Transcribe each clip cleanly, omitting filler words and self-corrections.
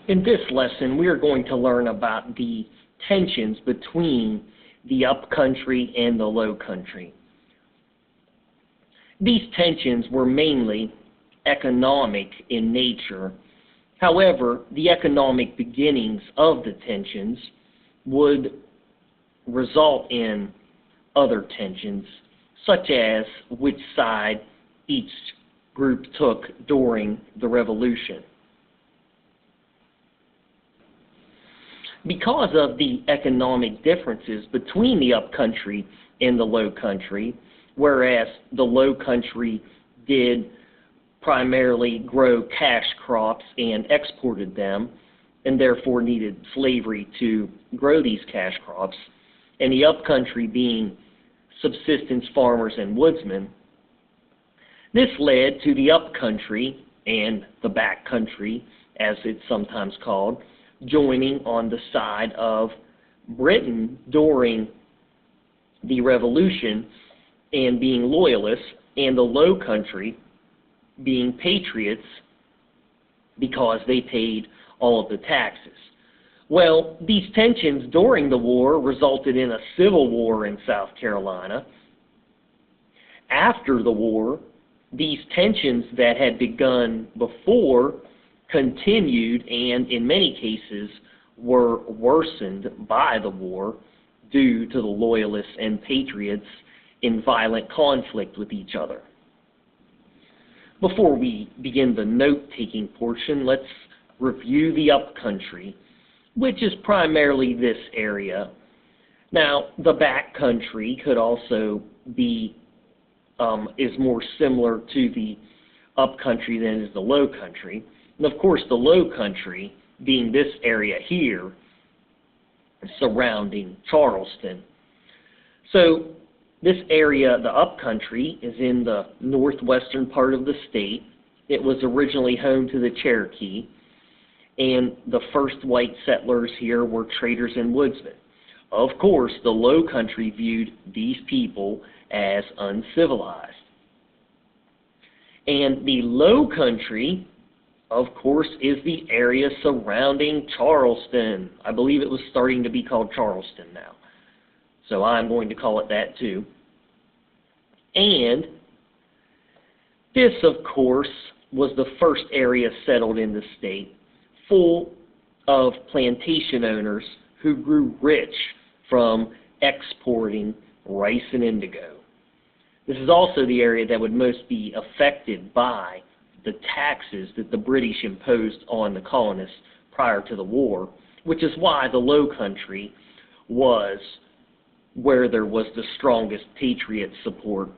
In this lesson, we are going to learn about the tensions between the upcountry and the low country. These tensions were mainly economic in nature. However, the economic beginnings of the tensions would result in other tensions, such as which side each group took during the Revolution. Because of the economic differences between the upcountry and the low country, whereas the low country did primarily grow cash crops and exported them, and therefore needed slavery to grow these cash crops, and the upcountry being subsistence farmers and woodsmen, this led to the upcountry and the backcountry, as it's sometimes called, joining on the side of Britain during the Revolution and being loyalists, and the low country being patriots because they paid all of the taxes. Well, these tensions during the war resulted in a civil war in South Carolina. After the war, these tensions that had begun before continued and in many cases were worsened by the war due to the loyalists and patriots in violent conflict with each other. Before we begin the note-taking portion, let's review the upcountry, which is primarily this area. Now, the backcountry could also be is more similar to the upcountry than is the low country. And of course, the low country being this area here surrounding Charleston. So this area, the upcountry, is in the northwestern part of the state. It was originally home to the Cherokee, and the first white settlers here were traders and woodsmen. Of course, the low country viewed these people as uncivilized. And the low country, of course, is the area surrounding Charleston. I believe it was starting to be called Charleston now, so I'm going to call it that too. And this, of course, was the first area settled in the state, full of plantation owners who grew rich from exporting rice and indigo. This is also the area that would most be affected by the taxes that the British imposed on the colonists prior to the war, which is why the low country was where there was the strongest patriot support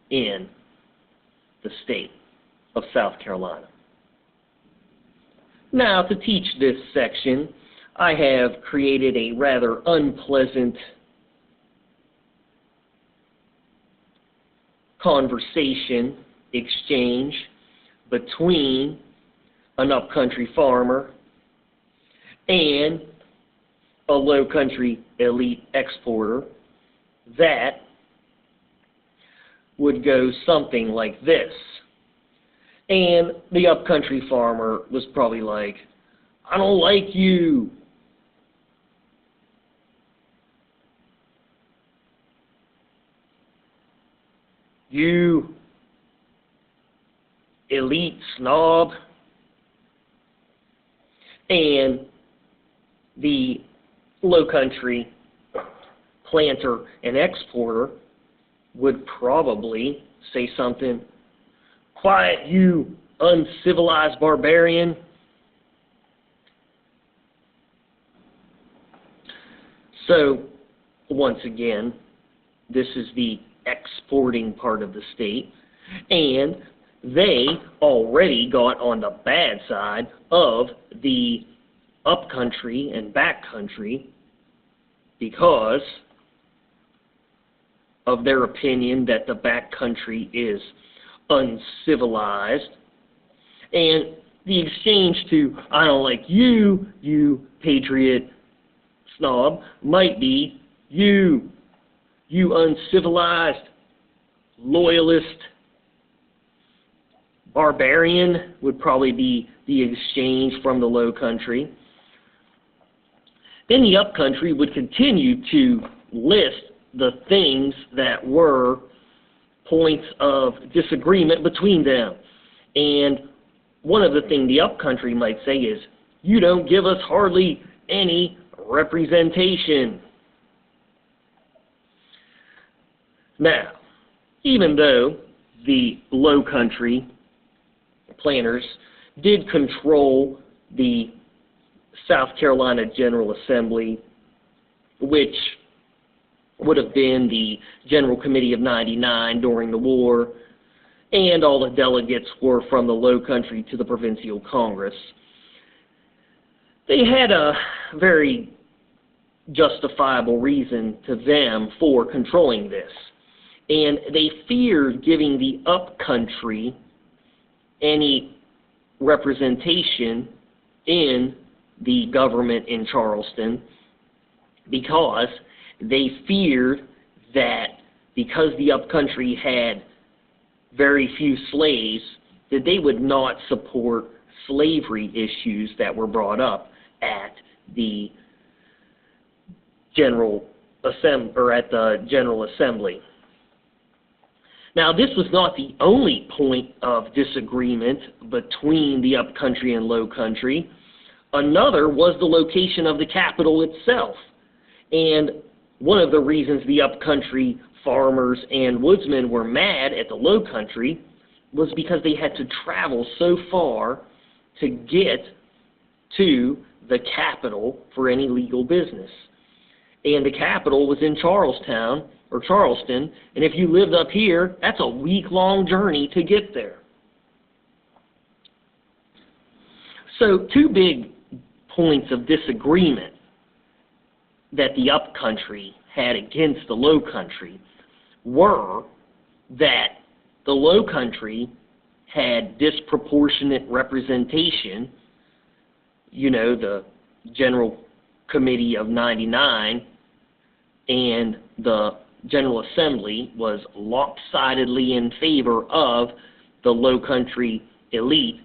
in the state of South Carolina. Now, to teach this section, I have created a rather unpleasant conversation exchange between an upcountry farmer and a low country elite exporter that would go something like this. And the upcountry farmer was probably like, "I don't like you. You elite snob." And the low country planter and exporter would probably say something, "Quiet, you uncivilized barbarian." So, once again, this is the exporting part of the state, and they already got on the bad side of the upcountry and backcountry because of their opinion that the backcountry is uncivilized. And the exchange to "I don't like you, you patriot snob," might be you uncivilized loyalist barbarian would probably be the exchange from the low country. then the upcountry would continue to list the things that were points of disagreement between them. And one of the things the upcountry might say is, you don't give us hardly any representation. Now, even though the low country planters did control the South Carolina General Assembly, which would have been the General Committee of 99 during the war, and all the delegates were from the low country to the Provincial Congress, they had a very justifiable reason to them for controlling this. And they feared giving the upcountry any representation in the government in Charleston, because they feared that because the upcountry had very few slaves, that they would not support slavery issues that were brought up at the General Assembly. Now, this was not the only point of disagreement between the upcountry and low country. Another was the location of the capital itself. And one of the reasons the upcountry farmers and woodsmen were mad at the low country was because they had to travel so far to get to the capital for any legal business. And the capital was in Charleston, and if you lived up here, that's a week-long journey to get there. So two big points of disagreement that the upcountry had against the low country were that the low country had disproportionate representation. You know, the General Committee of 99 and the General Assembly was lopsidedly in favor of the low country elite,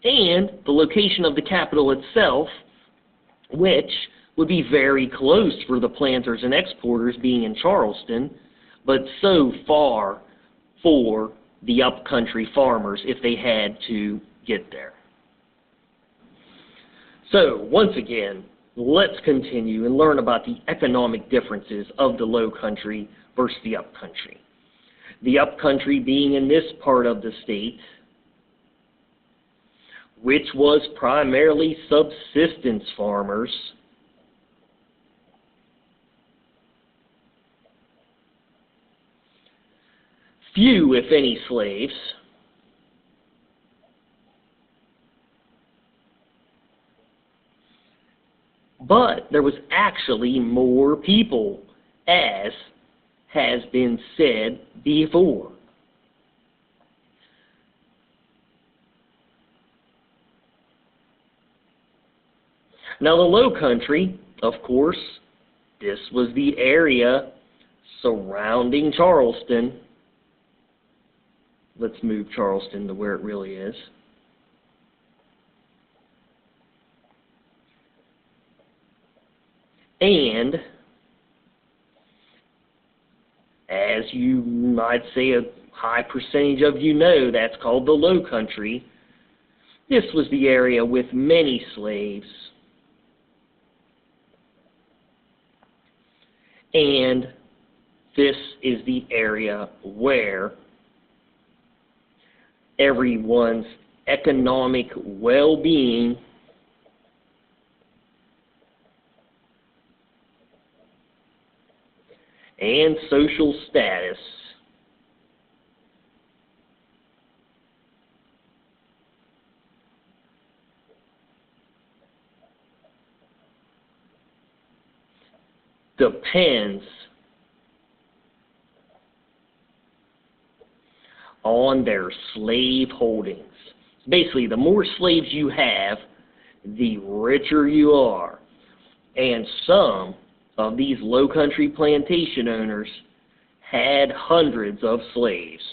and the location of the capital itself, which would be very close for the planters and exporters being in Charleston, but so far for the upcountry farmers if they had to get there. So, once again, let's continue and learn about the economic differences of the low country versus the upcountry. The upcountry being in this part of the state, which was primarily subsistence farmers, few, if any, slaves, but there was actually more people, as has been said before. Now, the low country, of course, this was the area surrounding Charleston. Let's move Charleston to where it really is. And, as you might say, a high percentage of you know, that's called the low country. This was the area with many slaves. And this is the area where everyone's economic well-being and social status depends on their slave holdings. Basically, the more slaves you have, the richer you are. And some of these low country plantation owners had hundreds of slaves.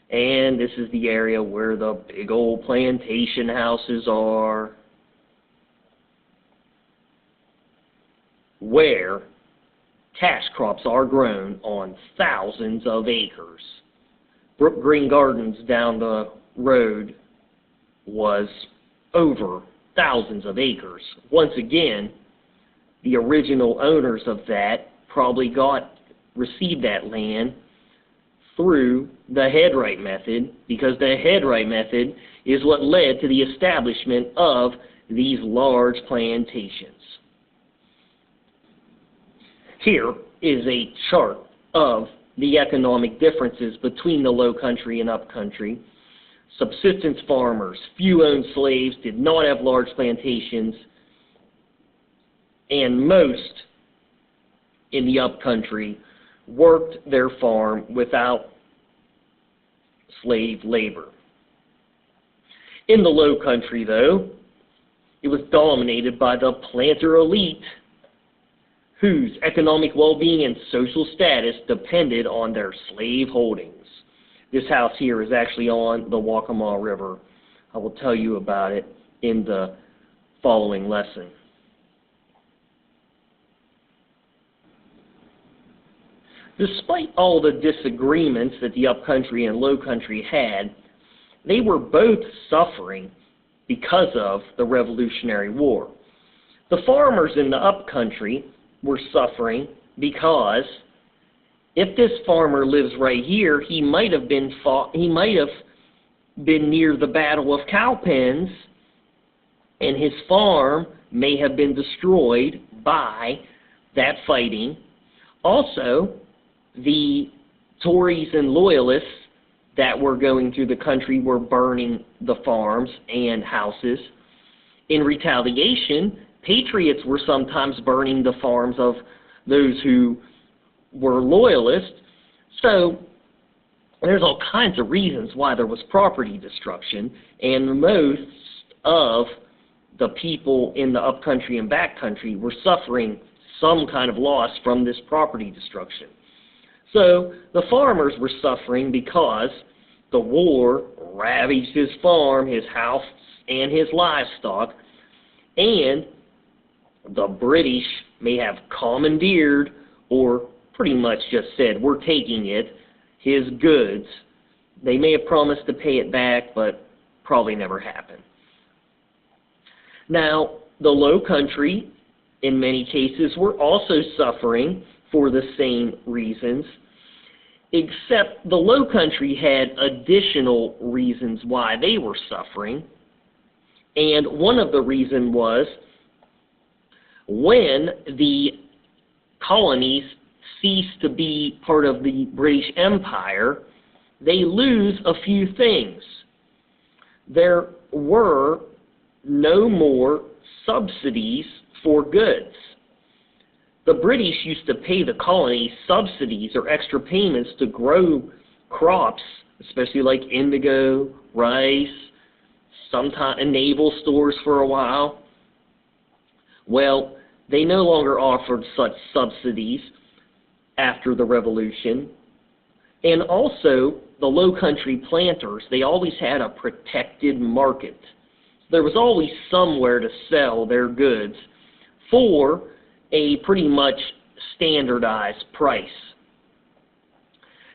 And this is the area where the big old plantation houses are. where cash crops are grown on thousands of acres. Brook Green Gardens down the road was over thousands of acres. Once again, the original owners of that probably received that land through the headright method, because the headright method is what led to the establishment of these large plantations. Here is a chart of the economic differences between the low country and up country. Subsistence farmers, few owned slaves, did not have large plantations, and most in the up country worked their farm without slave labor. In the low country, though, it was dominated by the planter elite, whose economic well-being and social status depended on their slave holdings. This house here is actually on the Waccamaw River. I will tell you about it in the following lesson. Despite all the disagreements that the upcountry and low country had, they were both suffering because of the Revolutionary War. The farmers in the upcountry were suffering because if this farmer lives right here, he might have been near the Battle of Cowpens, and his farm may have been destroyed by that fighting. Also, the Tories and Loyalists that were going through the country were burning the farms and houses. In retaliation, patriots were sometimes burning the farms of those who were loyalists. So there's all kinds of reasons why there was property destruction, and most of the people in the upcountry and backcountry were suffering some kind of loss from this property destruction. So the farmers were suffering because the war ravaged his farm, his house, and his livestock, and the British may have commandeered, or pretty much just said, we're taking it, his goods. They may have promised to pay it back, but probably never happened. Now, the low country, in many cases, were also suffering for the same reasons, except the low country had additional reasons why they were suffering. And one of the reasons was when the colonies ceased to be part of the British Empire, they lose a few things. There were no more subsidies for goods. The British used to pay the colonies subsidies or extra payments to grow crops, especially like indigo, rice, sometimes naval stores for a while. Well, they no longer offered such subsidies after the Revolution. And also, the low country planters, they always had a protected market. There was always somewhere to sell their goods for a pretty much standardized price.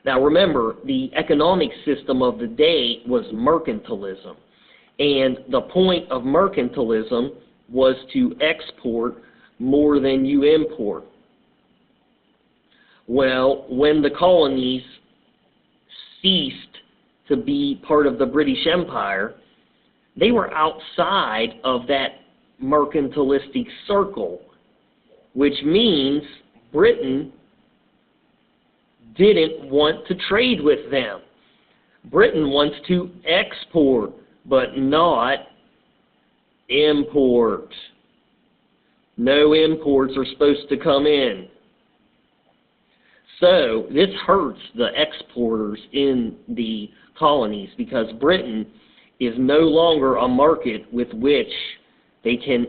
Now remember, the economic system of the day was mercantilism. And the point of mercantilism was to export more than you import. Well, when the colonies ceased to be part of the British Empire, they were outside of that mercantilistic circle, which means Britain didn't want to trade with them. Britain wants to export, but not import. No imports are supposed to come in. So this hurts the exporters in the colonies because Britain is no longer a market with which they can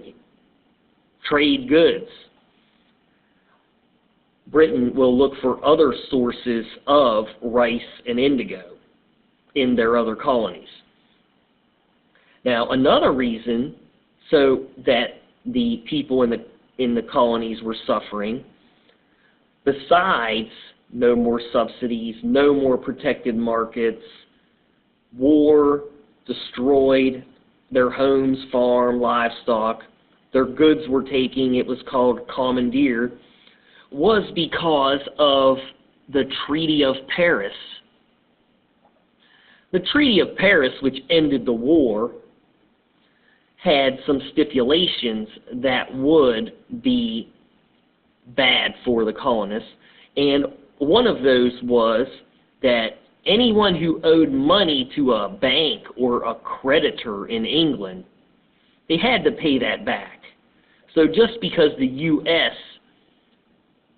trade goods. Britain will look for other sources of rice and indigo in their other colonies. Now, another reason so that the people in the in the colonies were suffering. Besides, no more subsidies, no more protected markets, war destroyed their homes, farm, livestock, their goods were taking, it was called commandeer, was because of the Treaty of Paris. The Treaty of Paris, which ended the war, had some stipulations that would be bad for the colonists, and one of those was that anyone who owed money to a bank or a creditor in England, they had to pay that back. So just because the U.S.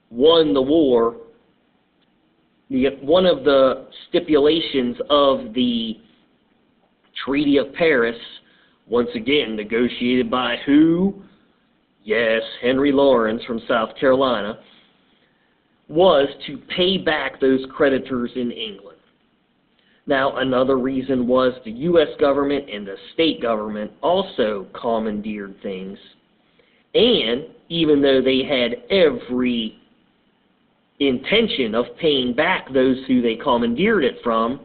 won the war, one of the stipulations of the Treaty of Paris, once again negotiated by who? Yes, Henry Lawrence from South Carolina, was to pay back those creditors in England. Now, another reason was the U.S. government and the state government also commandeered things. And even though they had every intention of paying back those who they commandeered it from,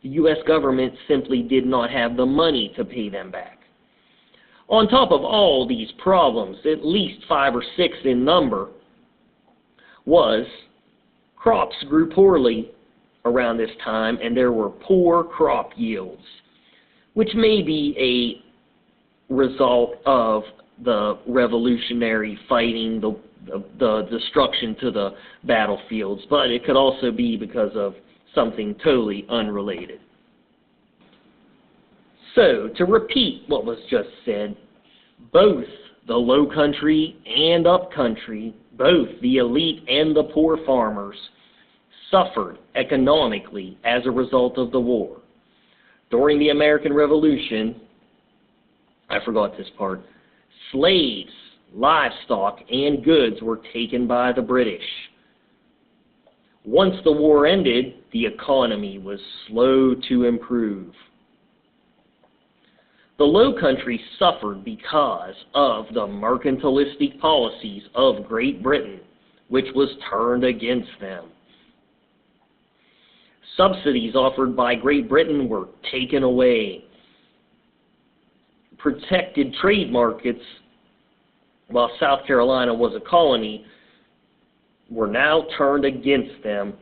the U.S. government simply did not have the money to pay them back. On top of all these problems, at least 5 or 6 in number, was crops grew poorly around this time, and there were poor crop yields, which may be a result of the revolutionary fighting, the destruction to the battlefields, but it could also be because of something totally unrelated. So, to repeat what was just said, both the low country and up country, both the elite and the poor farmers, suffered economically as a result of the war. During the American Revolution, I forgot this part, slaves, livestock, and goods were taken by the British. Once the war ended, the economy was slow to improve. The Low Country suffered because of the mercantilistic policies of Great Britain, which was turned against them. Subsidies offered by Great Britain were taken away. Protected trade markets, while South Carolina was a colony, were now turned against them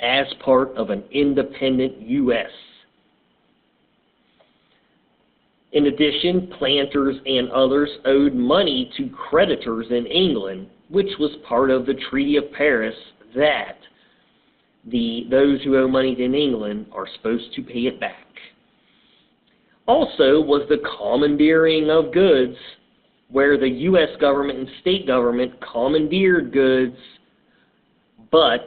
as part of an independent U.S. In addition, planters and others owed money to creditors in England, which was part of the Treaty of Paris that those who owe money in England are supposed to pay it back. Also was the commandeering of goods, where the U.S. government and state government commandeered goods, but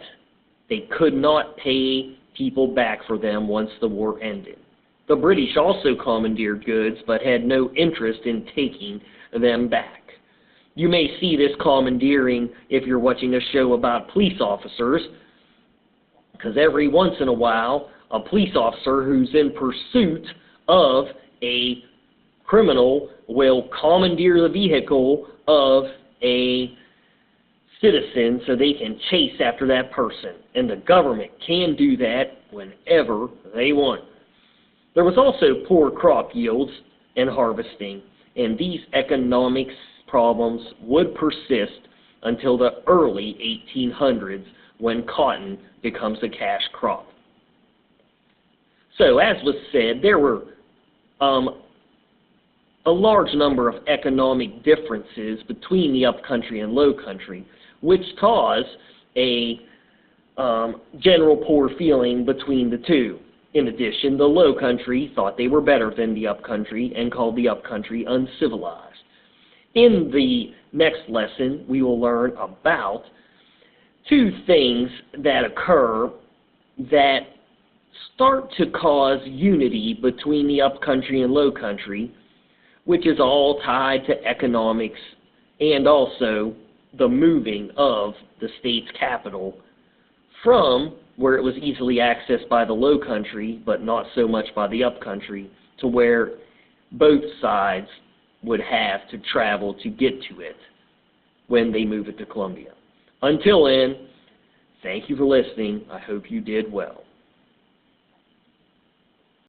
they could not pay people back for them once the war ended. The British also commandeered goods, but had no interest in taking them back. You may see this commandeering if you're watching a show about police officers, because every once in a while, a police officer who's in pursuit of a criminal will commandeer the vehicle of a citizen so they can chase after that person. And the government can do that whenever they want. There was also poor crop yields and harvesting, and these economic problems would persist until the early 1800s when cotton becomes a cash crop. So, as was said, there were a large number of economic differences between the upcountry and low country, which caused a general poor feeling between the two. In addition, the low country thought they were better than the upcountry and called the upcountry uncivilized. In the next lesson, we will learn about two things that occur that start to cause unity between the upcountry and low country, which is all tied to economics and also the moving of the state's capital from where it was easily accessed by the low country, but not so much by the upcountry, to where both sides would have to travel to get to it when they move it to Columbia. Until then, thank you for listening. I hope you did well.